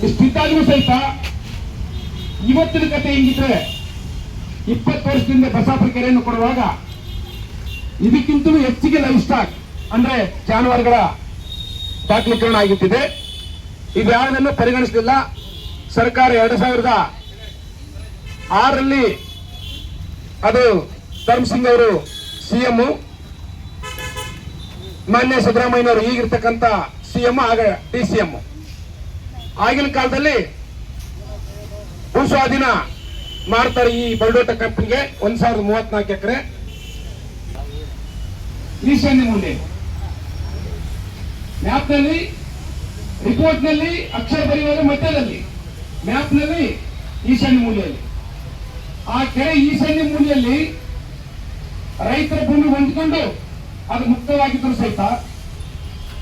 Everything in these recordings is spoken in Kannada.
ಇಷ್ಟಿದ್ದಾದ್ರೂ ಸಹಿತ ಇವತ್ತಿನ ಕತೆ ಹಿಂಗಿದ್ರೆ 20 ವರ್ಷದಿಂದ ಬಸಾಪುರ ಕೆರೆಯನ್ನು ಕೊಡುವಾಗ ಇದಕ್ಕಿಂತಲೂ ಹೆಚ್ಚಿಗೆ ಲೈಫ್ ಸ್ಟಾಕ್ ಅಂದ್ರೆ ಜಾನುವಾರುಗಳ ದಾಖಲೀಕರಣ ಆಗಿತ್ತಿದೆ. ಇದು ಯಾವುದನ್ನು ಪರಿಗಣಿಸಲಿಲ್ಲ. ಸರ್ಕಾರ 2006ರಲ್ಲಿ ಅದು ಧರ್ಮಸಿಂಗ್ ಅವರು ಸಿಎಂ, ಮಾನ್ಯ ಸಿದ್ದರಾಮಯ್ಯನವರು ಈಗಿರ್ತಕ್ಕಂಥ ಸಿಎಂ, ಆಗ ಡಿಸಿಎಂ. ಆಗಿನ ಕಾಲದಲ್ಲಿ ಭೂ ಸ್ವಾಧೀನ ಮಾಡ್ತಾರೆ ಈ ಬಲ್ಡೋಟ ಕಂಪನಿಗೆ 1034 ಎಕರೆ ಈಶಾನ್ಯ ಮೂಲೆ. ಮ್ಯಾಪ್ನಲ್ಲಿ, ರಿಪೋರ್ಟ್ನಲ್ಲಿ ಅಕ್ಷರ ಬರೆಯುವಾಗ ಮಧ್ಯದಲ್ಲಿ, ಮ್ಯಾಪ್ನಲ್ಲಿ ಈಶಾನ್ಯ ಮೂಲೆಯಲ್ಲಿ. ಆ ಕೆರೆ ಈಶಾನ್ಯ ಮೂಲೆಯಲ್ಲಿ ರೈತರ ಭೂಮಿ ಹೊಂದಿಕೊಂಡು ಅದು ಮುಕ್ತವಾಗಿದ್ದರೂ ಸಹಿತ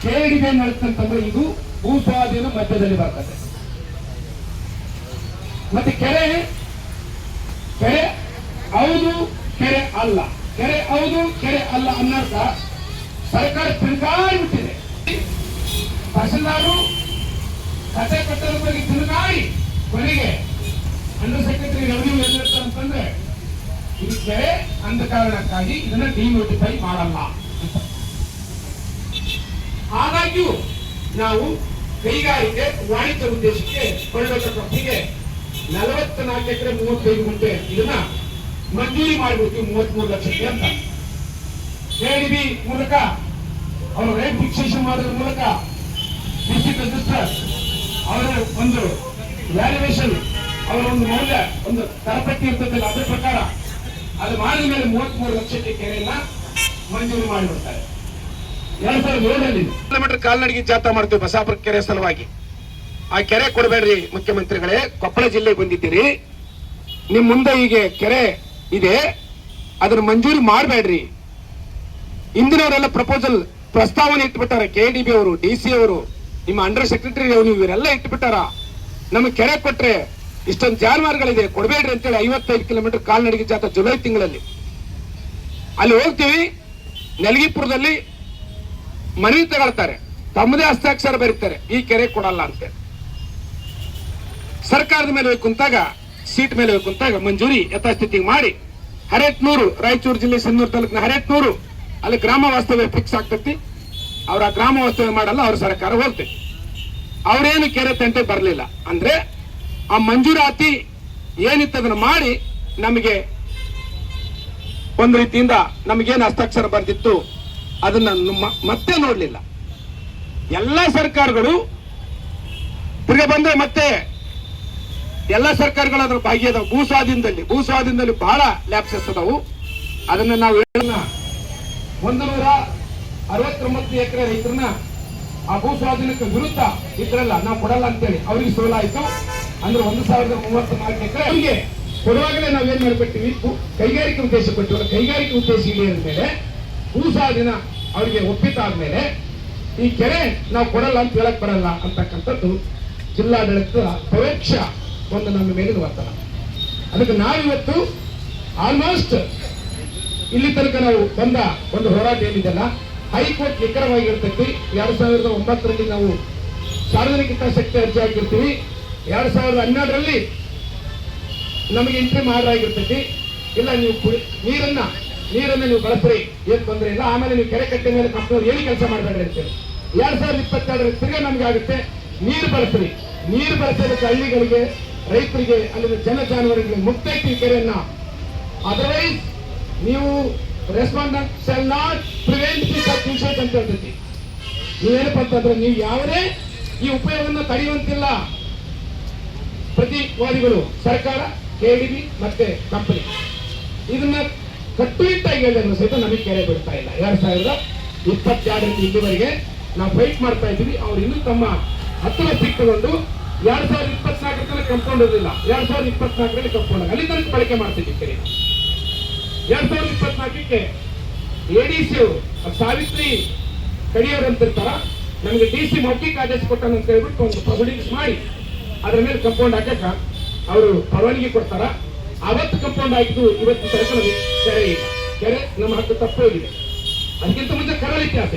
ಕೆರೆಡಿಗೆ ಏನ್ ನಡುತ್ತಂತಂದ್ರೆ ಇದು ಭೂ ಸ್ವಾಧೀನ ಮಧ್ಯದಲ್ಲಿ ಬರ್ತದೆ. ಮತ್ತೆ ಕೆರೆ ಹೌದು ಕೆರೆ ಅಲ್ಲ, ಕೆರೆ ಹೌದು ಕೆರೆ ಅಲ್ಲ ಅನ್ನೋದ ಸರ್ಕಾರ ತಿರುಗಾಡಿಬಿಟ್ಟಿದೆ. ತಹಸೀಲ್ದಾರು ಕತೆ ಕಟ್ಟದ ಬಗ್ಗೆ ತಿರುಗಾಡಿ ಕೊನೆಗೆ ಅಂಡರ್ ಸೆಕ್ರೆಟರಿ ರೆವಿನ್ಯೂ ಏನ್ ಹೇಳ್ತಾರೆ ಅಂತಂದ್ರೆ ಇದು ಕೆರೆ ಅಂದ ಕಾರಣಕ್ಕಾಗಿ ಇದನ್ನ ಡಿನೋಟಿಫೈ ಮಾಡಲ್ಲ ಅಂತ. ಆದಾಗ್ಯೂ ನಾವು ಕೈಗಾರಿಕೆ ವಾಣಿಜ್ಯ ಉದ್ದೇಶಕ್ಕೆ ಬಲ್ಡೋಟ ಕಂಪನಿಗೆ 44 ಎಕರೆ 35 ಗುಂಟೆ ಇದನ್ನ ಮಂಜೂರಿ ಮಾಡಿಬಿಡ್ತೀವಿ 33 ಲಕ್ಷಕ್ಕೆ ಅಂತ. ಕೆಡಿಬಿ ಮೂಲಕ ಅವರು ರೇಟ್ ಫಿಕ್ಸೇಷನ್ ಮಾಡೋದ್ರ ಮೂಲಕ ಡಿಸ್ಟ್ರಿಕ್ಟ್ ರಿಜಿಸ್ಟರ್ ಅವರ ಒಂದು ವ್ಯಾಲ್ಯೂಯೇಷನ್, ಅವರ ಒಂದು ಮೌಲ್ಯ, ಒಂದು ತರಪಟ್ಟಿ ಇರ್ತದಲ್ಲ, ಅದರ ಪ್ರಕಾರ ಅದು ಮಾಡಿದ ಮೇಲೆ 33 ಲಕ್ಷಕ್ಕೆ ಕೆರೆಯನ್ನ ಮಂಜೂರು ಮಾಡಿಬಿಡ್ತಾರೆ. 2007ರಲ್ಲಿ ಕಿಲೋಮೀಟರ್ ಕಾಲ್ನಡಿಗೆ ಜಾಥಾ ಮಾಡ್ತೀವಿ ಬಸಾಪುರ ಕೆರೆ ಸಲುವಾಗಿ. ಆ ಕೆರೆ ಕೊಡಬೇಡ್ರಿ ಮುಖ್ಯಮಂತ್ರಿಗಳೇ, ಕೊಪ್ಪಳ ಜಿಲ್ಲೆಗೆ ಬಂದಿದ್ದೀರಿ, ನಿಮ್ ಮುಂದೆ ಈಗ ಕೆರೆ ಇದೆ, ಅದನ್ನ ಮಂಜೂರಿ ಮಾಡಬೇಡ್ರಿ. ಇಂದಿನವರೆಲ್ಲ ಪ್ರಸ್ತಾವನೆ ಇಟ್ಬಿಟ್ಟಾರ. ಕೆಡಿಬಿ ಅವರು, ಡಿಸಿ ಅವರು, ನಿಮ್ಮ ಅಂಡರ್ ಸೆಕ್ರೆಟರಿ ರೆವಿನ್ಯೂ ಇವರೆಲ್ಲ ಇಟ್ಬಿಟ್ಟಾರ. ನಮಗೆ ಕೆರೆ ಕೊಟ್ರೆ ಇಷ್ಟೊಂದು ಜಾನುವಾರುಗಳಿದೆ, ಕೊಡಬೇಡ್ರಿ ಅಂತೇಳಿ 55 ಕಿಲೋಮೀಟರ್ ಕಾಲ್ನಡಿಗೆ ಜಾಥಾ ಜುಲೈ ತಿಂಗಳಲ್ಲಿ ಅಲ್ಲಿ ಹೋಗ್ತೀವಿ. ನೆಲಗಿಪುರದಲ್ಲಿ ಮನವಿ ತಗೊಳ್ತಾರೆ, ತಮ್ಮದೇ ಹಸ್ತಾಕ್ಷರ ಬರೀತಾರೆ, ಈ ಕೆರೆ ಕೊಡಲ್ಲ ಅಂತ. ಸರ್ಕಾರದ ಮೇಲೆ ಕುಂತಾಗ, ಸೀಟ್ ಮೇಲೆ ಕುಂತಾಗ ಮಂಜೂರಿ ಯಥಾಸ್ಥಿತಿಗೆ ಮಾಡಿ ಹರೇಟ್ನೂರು, ರಾಯಚೂರು ಜಿಲ್ಲೆ ಸಿನ್ನೂರು ತಾಲೂಕಿನ ಹರೇಟ್ನೂರು, ಅಲ್ಲಿ ಗ್ರಾಮ ವಾಸ್ತವ್ಯ ಫಿಕ್ಸ್ ಆಗ್ತತಿ. ಅವ್ರ ಆ ಗ್ರಾಮ ವಾಸ್ತವ್ಯ ಮಾಡಲ್ಲ, ಅವ್ರ ಸರ್ಕಾರ ಹೋಗ್ತೈತಿ. ಅವ್ರೇನು ಕೆರೆ ತಂಟೆ ಬರಲಿಲ್ಲ ಅಂದ್ರೆ ಆ ಮಂಜೂರಾತಿ ಏನಿತ್ತು ಅದನ್ನ ಮಾಡಿ ನಮಗೆ ಒಂದು ರೀತಿಯಿಂದ ನಮಗೇನು ಹಸ್ತಾಕ್ಷರ ಬರ್ದಿತ್ತು ಅದನ್ನ ಮತ್ತೆ ನೋಡ್ಲಿಲ್ಲ. ಎಲ್ಲಾ ಸರ್ಕಾರಗಳು ತಿರ್ಗ ಬಂದ್ರೆ ಮತ್ತೆ ಎಲ್ಲಾ ಸರ್ಕಾರಗಳು ಅದ್ರ ಭಾಗಿಯಾದವು. ಭೂ ಸ್ವಾಧೀನದಲ್ಲಿ ಬಹಳ ಲ್ಯಾಪ್ಸಸ್ ಅದಾವು. ಅದನ್ನ ನಾವು 169 ಎಕರೆ ರೈತರನ್ನ ಆ ಭೂ ಸ್ವಾಧೀನಕ್ಕೆ ವಿರುದ್ಧ ಇದ್ರಲ್ಲ, ನಾವು ಕೊಡಲ್ಲ ಅಂತೇಳಿ ಅವ್ರಿಗೆ ಸೋಲಾಯ್ತು. ಅಂದ್ರೆ 1034 ಎಕರೆ ಅವರಿಗೆ ಕೊಡುವಾಗಲೇ ನಾವೇನ್ ಮಾಡ್ಬಿಡ್ತೀವಿ, ಕೈಗಾರಿಕೆ ಉದ್ದೇಶ ಕೊಟ್ಟಿವಲ್ಲ, ಕೈಗಾರಿಕೆ ಉದ್ದೇಶ ಇದೆ ಅಂದ್ಮೇಲೆ ಭೂ ಸ್ವಾಧೀನ ಅವರಿಗೆ ಒಪ್ಪಿತಾದ್ಮೇಲೆ ಈ ಕೆರೆ ನಾವು ಕೊಡಲ್ಲ ಅಂತ ಹೇಳಕ್ ಬರಲ್ಲ ಅಂತಕ್ಕಂಥದ್ದು ಜಿಲ್ಲಾಡಳಿತದ ಪರೋಕ್ಷ ಒಂದು ನಮ್ಮ ಮೇಲಿನ ಒತ್ತಡ. ಅದಕ್ಕೆ ನಾವಿವತ್ತು ಆಲ್ಮೋಸ್ಟ್ ಇಲ್ಲಿ ತನಕ ನಾವು ಬಂದ ಒಂದು ಹೋರಾಟ ಏನಿದೆಲ್ಲ ಹೈಕೋರ್ಟ್ ನಿಖರವಾಗಿರ್ತೈತಿ. 2009ರಲ್ಲಿ ನಾವು ಸಾರ್ವಜನಿಕ ಹಿತಾಸಕ್ತಿ ಅರ್ಜಿ ಹಾಕಿರ್ತೀವಿ. 2012ರಲ್ಲಿ ನಮಗೆ ಎಂಟ್ರಿ ಮಾಡಿರಾಗಿರ್ತೈತಿ. ಇಲ್ಲ ನೀವು ನೀರನ್ನ ನೀವು ಬಳಸ್ರಿ, ಏನ್ ತೊಂದರೆ ಇಲ್ಲ, ಆಮೇಲೆ ನೀವು ಕೆರೆ ಕಟ್ಟೆ ಮೇಲೆ ಕಂಪ್ನಿ ಏನು ಕೆಲಸ ಮಾಡಬೇಡ್ರಿ ಅಂತೇಳಿ 2022ರಲ್ಲಿ ತಿರ್ಗ ನಮ್ಗೆ ಆಗುತ್ತೆ ನೀರು ಬಳಸ್ರಿ. ನೀರು ಬಳಸೋದಕ್ಕೆ ಹಳ್ಳಿಗಳಿಗೆ, ರೈತರಿಗೆ, ಅಲ್ಲಿನ ಜಾನುವಾರುಗಳಿಗೆ ಮುಕ್ತ ಐತಿ ಕೆರೆಯನ್ನ. ಅದರ್ವೈಸ್ ನೀವು respondent shall not prevent insurance ಅಂತ ಹೇಳ್ತೈತಿ. ನೀವೇನಪ್ಪ ಅಂತಂದ್ರೆ ನೀವು ಯಾವುದೇ ಈ ಉಪಯೋಗವನ್ನು ತಡೆಯುವಂತಿಲ್ಲ. ಪ್ರತಿವಾದಿಗಳು ಸರ್ಕಾರ, ಕೆಡಿಬಿ ಮತ್ತೆ ಕಂಪನಿ ಇದನ್ನ ಕಟ್ಟುನಿಟ್ಟಾಗಿ ಹೇಳಿದ್ರು ಸಹಿತ ನಮಗೆ ಕೆರೆ ಬಿಡ್ತಾ ಇಲ್ಲ. 2022ರಿಂದ ಇಲ್ಲಿವರೆಗೆ ನಾವು ಫೈಟ್ ಮಾಡ್ತಾ ಇದ್ದೀವಿ. ಅವ್ರು ಇನ್ನೂ ತಮ್ಮ ಹತ್ತಿರ ಸಿಕ್ಕಿಕೊಂಡು 2024 ಕಂಪೌಂಡ್ ಇರಲಿಲ್ಲ, 2024ರಲ್ಲಿ ಕಂಪೌಂಡ್ ಅಲ್ಲಿ ತನಕ ಬಳಕೆ ಮಾಡ್ತಿದ್ವಿ ಕೆರೆ. 2024ಕ್ಕೆ ಎಡಿಸಿ ಅವರು ಸಾವಿತ್ರಿ ಕಡಿಯೋರು ಅಂತಿರ್ತಾರ, ನಮಗೆ ಡಿಸಿ ಮೌಖಿಕ ಆದೇಶ ಕೊಟ್ಟಾನ ಅಂತ ಹೇಳ್ಬಿಟ್ಟು ಒಂದು ಪ್ರೊಸೀಡಿಂಗ್ಸ್ ಮಾಡಿ ಅದ್ರ ಮೇಲೆ ಕಂಪೌಂಡ್ ಹಾಕಕ್ಕ ಅವರು ಪರವಾನಗಿ ಕೊಡ್ತಾರ. ಅವತ್ತು ಕಂಪೌಂಡ್ ಹಾಕಿದ್ದು ಇವತ್ತು ತನಕ ನಮಗೆ ಕೆರೆ ಇಲ್ಲ. ಕೆರೆ ನಮ್ಮ ಹಕ್ಕು ತಪ್ಪೋಗಿದೆ. ಅದಕ್ಕಿಂತ ಮುಂಚೆ ಕರಾಳ ಇತಿಹಾಸ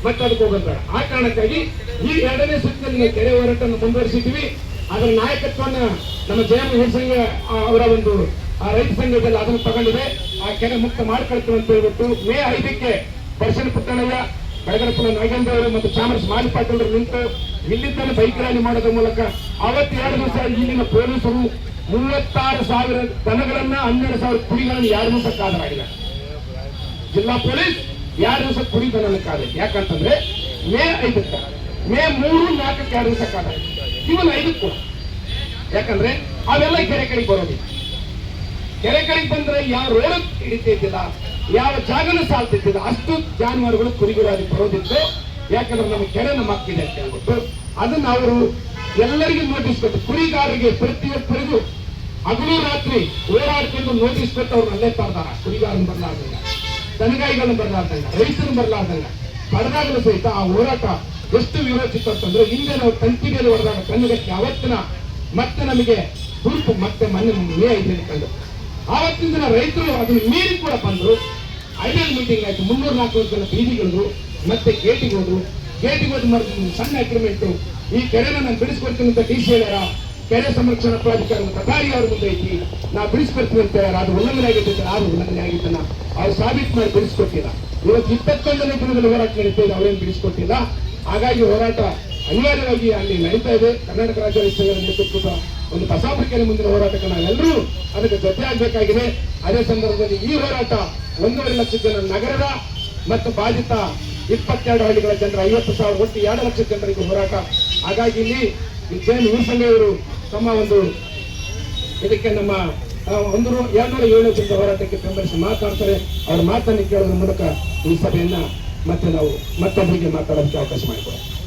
ಮತ್ತೆ ಅದಕ್ಕೆ ಹೋಗೋದು ಬೇಡ. ಆ ಕಾರಣಕ್ಕಾಗಿ ಈ 2ನೇ ಸುತ್ತಿನಲ್ಲಿ ನಾವು ಕೆರೆ ಹೋರಾಟವನ್ನು ಮುಂದುವರಿಸಿದ್ವಿ. ಅದರ ನಾಯಕತ್ವವನ್ನು ನಮ್ಮ ಜಯಮ್ಮ ಹಿರಸಂಘ ಅವರ ಒಂದು ರೈತ ಸಂಘದಲ್ಲಿ ಅದನ್ನು ತಗೊಂಡಿದೆ. ಆ ಕೆರೆ ಮುಕ್ತ ಮಾಡ್ಕೊಳ್ತೀವಿ ಅಂತ ಹೇಳ್ಬಿಟ್ಟು ಮೇ 5ಕ್ಕೆ ದರ್ಶನ ಪುಟ್ಟಣಯ್ಯ, ಬೆಳಗರಪುರ ನಾಗೇಂದ್ರ ಅವರು ಮತ್ತು ಚಾಮರಸ್ ಮಾಲಿ ಪಾಟೀಲ್ ನಿಂತು ಇಲ್ಲಿದ್ದಾನೆ ಬೈಕ್ ರ್ಯಾಲಿ ಮಾಡೋದ್ರ ಮೂಲಕ ಅವತ್ತು 2 ದಿವಸ ಇಲ್ಲಿನ ಪೊಲೀಸರು 36,000 ದನಗಳನ್ನ 12,000 ಕುರಿಗಳನ್ನು 2 ದಿವಸ ಕಾದರಾಗಿದೆ. ಜಿಲ್ಲಾ ಪೊಲೀಸ್ 2 ದಿವಸ ಕುರಿ ದನ ಕಾದ. ಯಾಕಂತಂದ್ರೆ ಮೇ 5ಕ್ಕೆ, ಮೇ 3, 4ಕ್ಕೆ 2 ದಿವಸ ಕಾದ. ಇವನ್ 5ಕ್ಕೆ ಕೂಡ. ಯಾಕಂದ್ರೆ ಅವೆಲ್ಲ ಕೆರೆ ಕಡೆಗೆ ಬರೋದಿಲ್ಲ. ಕೆರೆ ಕಡೆಗೆ ಬಂದ್ರೆ ಯಾವ ರೋಡ್ ಹಿಡಿತಿದ್ದಿಲ್ಲ, ಯಾವ ಜಾಗನೂ ಸಾಲ್ತಿದ್ದಿಲ್ಲ. ಅಷ್ಟು ಜಾನುವಾರುಗಳು ಕುರಿಗಳು ಅಲ್ಲಿ ಬರೋದಿತ್ತು. ಯಾಕಂದ್ರೆ ನಮ್ಮ ಕೆರೆ ನಮ್ಮ ಹಕ್ಕಿದೆ ಅಂತ ಹೇಳ್ಬಿಟ್ಟು ಅದನ್ನ ಅವರು ಎಲ್ಲರಿಗೂ ನೋಟಿಸ್ ಕೊಟ್ಟು, ಕುರಿಗಾರರಿಗೆ ಪ್ರತಿಯೊಬ್ಬರಿಗೂ ಹಗಲು ರಾತ್ರಿ ಓಡಾಡ್ಕೊಂಡು ನೋಟಿಸ್ ಕೊಟ್ಟು ಅವ್ರನ್ನ ಅಲ್ಲೇ ತರ್ದಾರ. ಕುರಿಗಾರನ್ನು ಬರಲಾರ್ದಂಗ, ದನಗಾಯಿಗಳನ್ನು ಬರಲಾರ್ದಂಗ, ರೈತರನ್ನು ಬರಲಾರ್ದಂಗ ಪಡೆದಾಗಲೂ ಸಹಿತ ಆ ಹೋರಾಟ ಎಷ್ಟು ವಿರೋಚಿತ ಅಂತಂದ್ರೆ ಹಿಂದೆ ನಾವು ತಂತಿ ಮೇಲೆ ಹೊಡೆದಾಗ ಕಣ್ಣುಗಟ್ಟಿ ಅವತ್ತಿನ ಮತ್ತೆ ನಮಗೆ ಗುರುತು ಮತ್ತೆ ಮನೆ ಮೇ 5 ಕಂಡು ಆವತ್ತಿನ ದಿನ ರೈತರು ಅದನ್ನು ಮೀರಿ ಕೂಡ ಬಂದ್ರು. ಐಡಿಯಲ್ ಮೀಟಿಂಗ್ ಆಯ್ತು. 300-400 ಜನ ಬೀದಿಗಳು ಮತ್ತೆ ಗೇಟಿಗೆ ಹೋದ್ರು. ಗೇಟಿಗೆ ಹೋದ ಸಣ್ಣ ಅಗ್ರಿಮೆಂಟ್, ಈ ಕೆರೆನ ನಾನು ಬಿಡಿಸ್ಕೊಡ್ತೀನಿ ಅಂತ DC ಹೇಳ್ಯಾರ. ಕೆರೆ ಸಂರಕ್ಷಣಾ ಪ್ರಾಧಿಕಾರ ಕಟಾರಿ ಅವ್ರ ಮುಂದೆ ಐತಿ, ನಾ ಬಿಡಿಸ್ಕೊಡ್ತೀನಿ ಅಂತ ಹೇಳ್ಯಾರ. ಅದು ಉಲ್ಲಂಘನೆ ಆಗಿತ್ತು, ಯಾರು ಉಲ್ಲಂಘನೆ ಆಗಿದ್ದನ್ನ ಅವ್ರು ಸಾಬೀತು ಮಾಡಿ ಬಿಡಿಸ್ಕೊಟ್ಟಿಲ್ಲ. ಇವತ್ತು 21ನೇ ದಿನದಲ್ಲಿ ಹೋರಾಟ ನಡೀತಾ ಇದೆ, ಅವರೇನು ಬಿಡಿಸ್ಕೊಟ್ಟಿಲ್ಲ. ಹಾಗಾಗಿ ಹೋರಾಟ ಅನಿವಾರ್ಯವಾಗಿ ಅಲ್ಲಿ ನಡೀತಾ ಇದೆ. ಕರ್ನಾಟಕ ರಾಜ್ಯ ರೈತ ಸಂಘದ ನೇತೃತ್ವದ ಒಂದು ಕಸಾಪ ಕೆರೆ ಮುಂದಿನ ಹೋರಾಟಕ್ಕೆ ನಾವೆಲ್ಲರೂ ಅದಕ್ಕೆ ಜೊತೆ ಆಗಬೇಕಾಗಿದೆ. ಅದೇ ಸಂದರ್ಭದಲ್ಲಿ ಈ ಹೋರಾಟ 1.5 ಲಕ್ಷ ಜನ ನಗರದ ಮತ್ತು ಬಾಧಿತ 22 ಹಳ್ಳಿಗಳ ಜನರ 50,000 ಒಟ್ಟು 2 ಲಕ್ಷ ಜನರಿಗೆ ಹೋರಾಟ. ಹಾಗಾಗಿ ಇಲ್ಲಿ ಜೈನ್ ಹಿರಸಂಘವರು ತಮ್ಮ ಒಂದು ಇದಕ್ಕೆ ನಮ್ಮ 207 ಜನರ ಹೋರಾಟಕ್ಕೆ ಬೆಂಬಲಿಸಿ ಮಾತಾಡ್ತಾರೆ. ಅವ್ರ ಮಾತನ್ನು ಕೇಳೋದ್ರ ಮೂಲಕ ಈ ಸಭೆಯನ್ನ ಮತ್ತೆ ನಾವು ಮತ್ತೊಬ್ಬರಿಗೆ ಮಾತಾಡೋದಕ್ಕೆ ಅವಕಾಶ ಮಾಡಿಕೊಡ್ತೀವಿ.